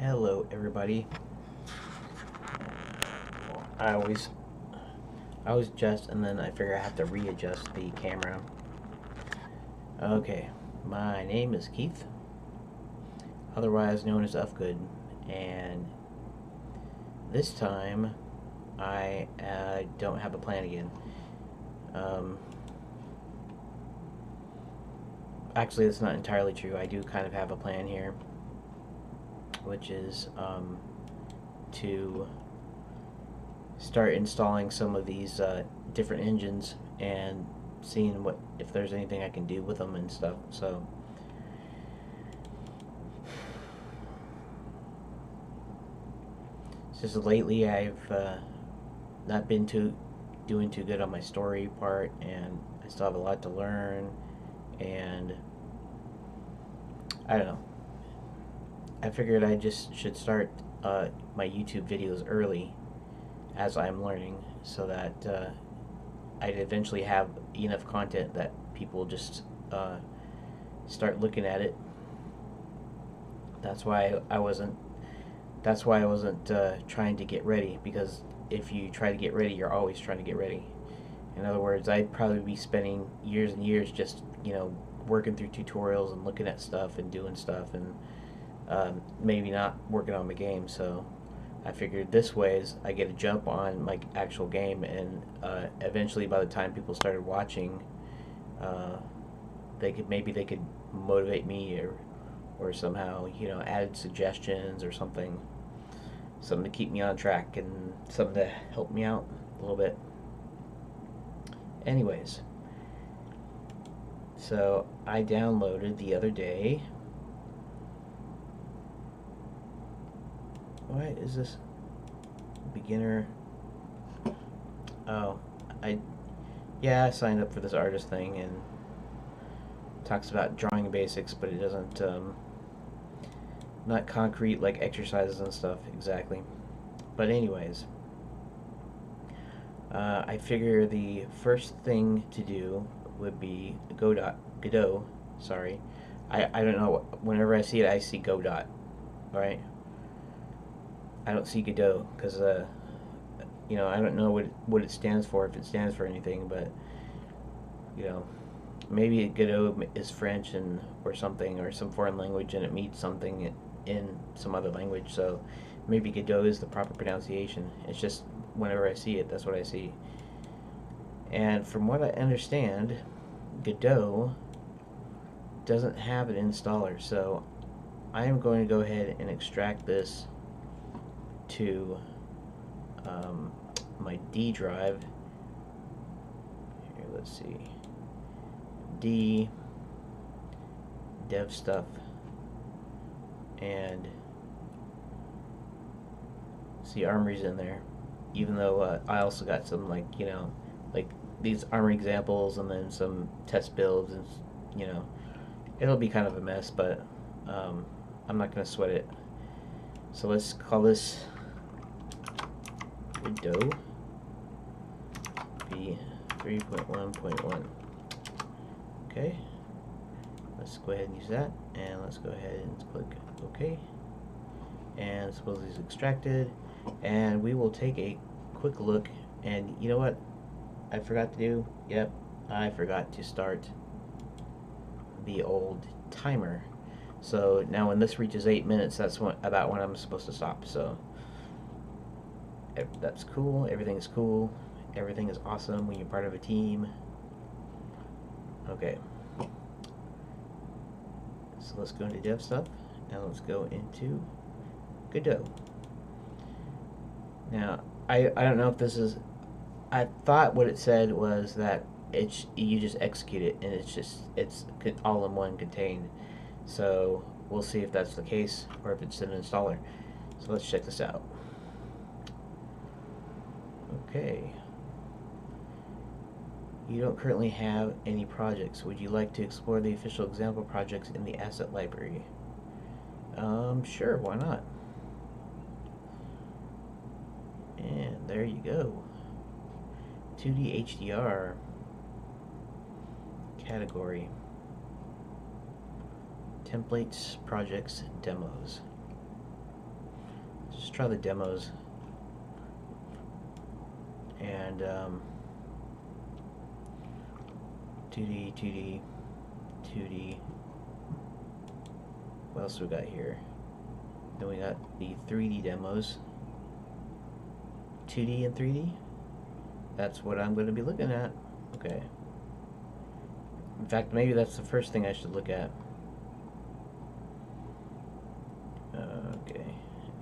Hello everybody. I always adjust and then I figure I have to readjust the camera. Okay, my name is Keith, otherwise known as Uhfgood, and this time I don't have a plan again. Actually, that's not entirely true. I do kind of have a plan here, which is to start installing some of these different engines and seeing if there's anything I can do with them and stuff. So just lately I've not been doing too good on my story part, and I still have a lot to learn, and I don't know. I figured I just should start my YouTube videos early as I'm learning, so that I'd eventually have enough content that people just start looking at it. That's why I wasn't. That's why I wasn't trying to get ready, because if you try to get ready, you're always trying to get ready. In other words, I'd probably be spending years and years just working through tutorials and looking at stuff and doing stuff, and maybe not working on my game. So I figured this way is I get a jump on my actual game, and eventually by the time people started watching, they could motivate me, or somehow added suggestions or something to keep me on track and something to help me out a little bit. Anyways, so I downloaded the other day. Why is this beginner? Oh, I signed up for this artist thing, and it talks about drawing basics, but it doesn't not concrete like exercises and stuff exactly. But anyways, I figure the first thing to do would be Godot. Sorry, I don't know. Whenever I see it, I see Godot, right? I don't see Godot because I don't know what it stands for, if it stands for anything, but maybe Godot is French or something, or some foreign language, and it means something in some other language. So maybe Godot is the proper pronunciation. It's just whenever I see it, that's what I see. And from what I understand, Godot doesn't have an installer, so I am going to go ahead and extract this to my D drive. Here, let's see. D, dev stuff, and see, Armory's in there, even though I also got some like these Armory examples, and then some test builds, and it'll be kind of a mess, but I'm not gonna sweat it. So let's call this Godot v3.1.1. Okay, let's go ahead and use that, and let's go ahead and click OK, and suppose it's extracted, and we will take a quick look. And you know what I forgot to do? Yep, I forgot to start the old timer. So now when this reaches 8 minutes, that's about when I'm supposed to stop. So that's cool. Everything is cool. Everything is awesome when you're part of a team. Okay. So let's go into dev stuff. Now let's go into Godot. Now I don't know if this is. I thought what it said was that you just execute it, and it's all in one contained. So we'll see if that's the case, or if it's an installer. So let's check this out. Okay. You don't currently have any projects. Would you like to explore the official example projects in the asset library? Sure, why not? And there you go. 2D HDR category. Templates, projects, demos. just try the demos. And 2D, 2D, 2D. What else we got here? Then we got the 3D demos. 2D and 3D. That's what I'm going to be looking at. Okay. In fact, maybe that's the first thing I should look at. Okay.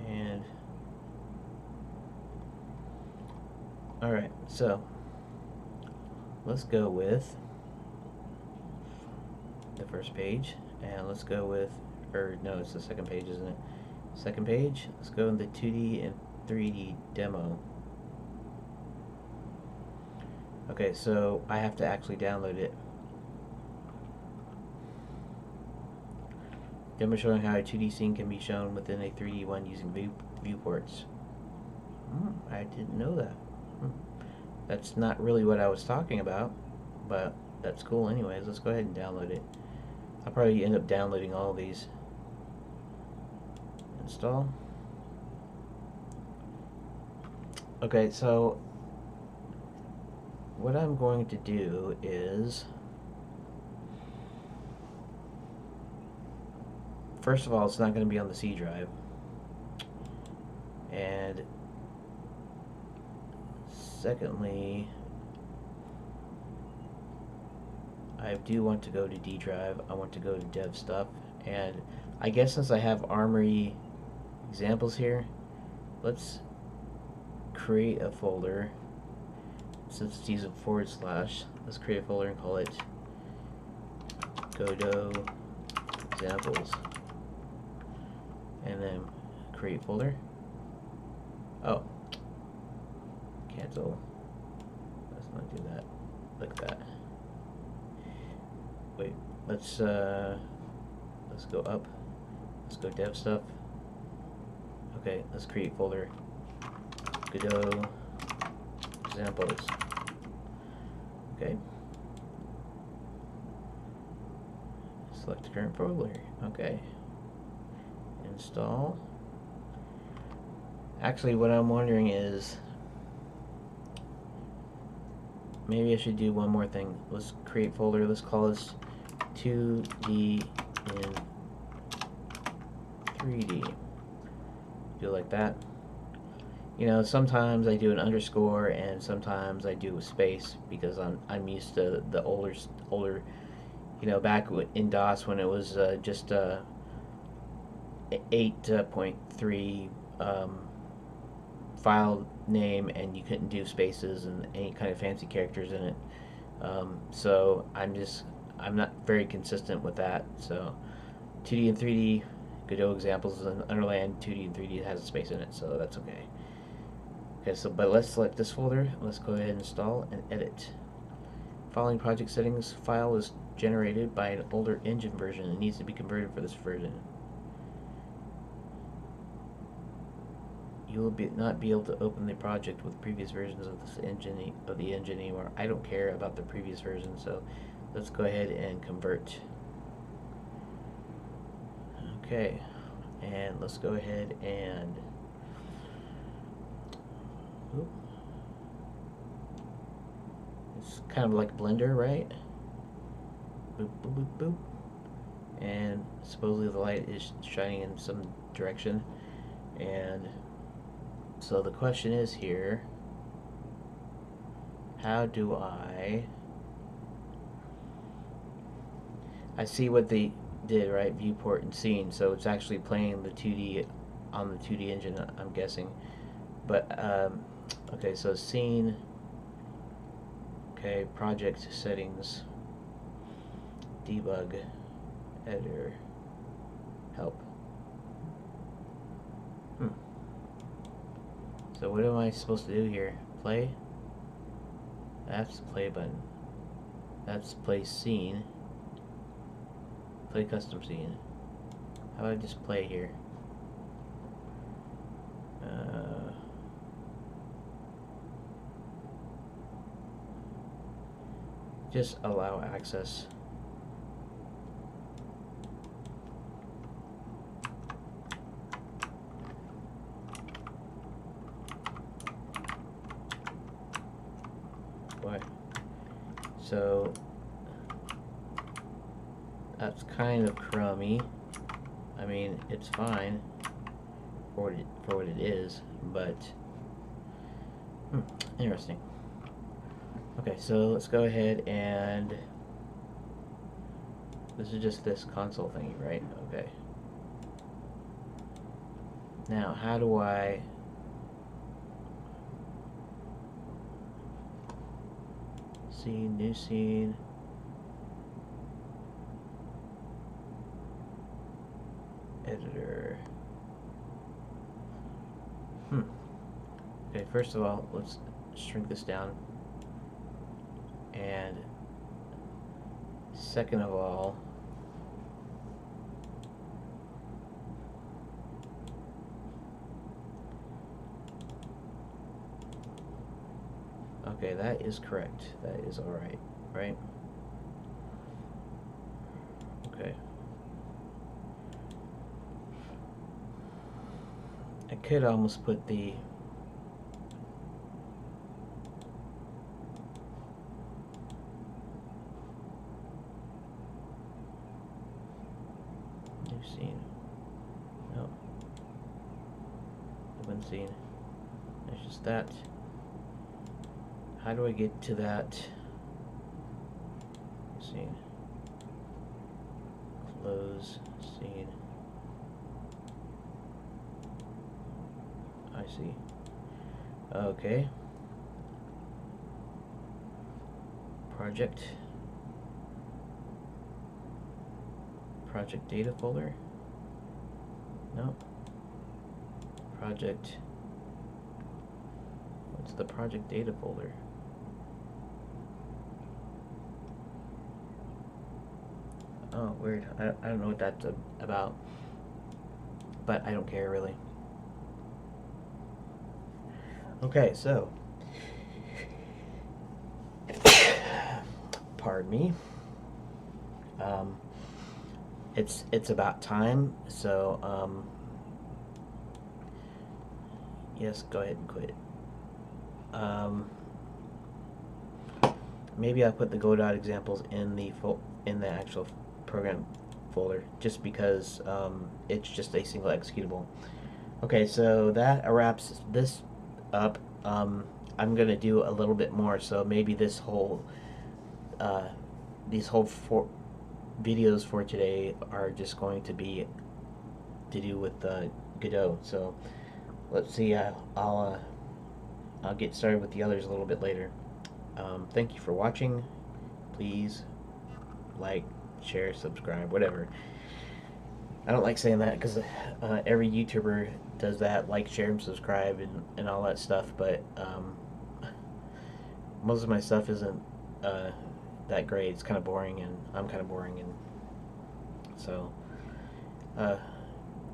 And alright, so let's go with the first page, and let's go with, or no, it's the second page, isn't it? Second page, let's go in the 2D and 3D demo. Okay, so I have to actually download it. Demo showing how a 2D scene can be shown within a 3D one using viewports. I didn't know that. That's not really what I was talking about, but that's cool anyways. Let's go ahead and download it. I'll probably end up downloading all of these. Install. Okay, so what I'm going to do is, first of all, it's not going to be on the C drive, and secondly, I do want to go to D drive. I want to go to dev stuff, and I guess since I have Armory examples here, let's create a folder. Since it's using / let's create a folder and call it Godot examples, and then create folder. Oh, cancel. Let's not do that like that. Wait, let's go up. Let's go dev stuff. Okay, let's create folder Godot examples. Okay. Select the current folder. Okay. Install. Actually, what I'm wondering is, maybe I should do one more thing. Let's create folder. Let's call this 2D in 3D. Do it like that. You know, sometimes I do an underscore and sometimes I do a space because I'm used to the older, you know, back in DOS when it was just 8.3 file name, and you couldn't do spaces and any kind of fancy characters in it. So I'm not very consistent with that. So 2D and 3D Godot examples and underline 2D and 3D has a space in it, so that's okay. Okay, so but let's select this folder. Let's go ahead and install and edit. Following project settings file is generated by an older engine version and needs to be converted for this version. You will not be able to open the project with previous versions of the engine anymore. I don't care about the previous version, so let's go ahead and convert. Okay, and let's go ahead and it's kind of like Blender, right? Boop, boop, boop, boop. And supposedly the light is shining in some direction, and so the question is here, how do I see what they did, right? Viewport and scene, so it's actually playing the 2D on the 2D engine, I'm guessing. But okay, so scene, okay, project settings, debug, editor, help. So what am I supposed to do here? Play? That's the play button. That's play scene. Play custom scene. How about I just play here? Just allow access. So that's kind of crummy. I mean, it's fine for what it is, but interesting. Okay, so let's go ahead and this is just this console thingy, right? Okay. Now, how do I scene, new scene? Editor. Okay, first of all, let's shrink this down. And second of all, okay, that is correct. That is alright, right? Okay. I could almost put the new scene. No. Open scene. There's just that. How do I get to that scene? Close scene. I see. Okay. Project data folder. No. Project. What's the project data folder? Oh, weird. I don't know what that's about, but I don't care really. Okay, so pardon me. It's about time. So yes, go ahead and quit. Maybe I'll put the Godot examples in the actual program folder, just because it's just a single executable. Okay, so that wraps this up. I'm gonna do a little bit more, so maybe these whole 4 videos for today are just going to be to do with Godot. So let's see. I'll get started with the others a little bit later. Thank you for watching. Please like, share, subscribe, whatever. I don't like saying that because every YouTuber does that, like, share, and subscribe, and all that stuff, but most of my stuff isn't that great. It's kind of boring, and I'm kind of boring, and so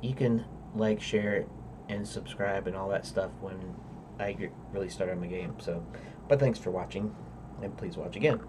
you can like, share, and subscribe, and all that stuff when I really start on my game. So, but thanks for watching, and please watch again.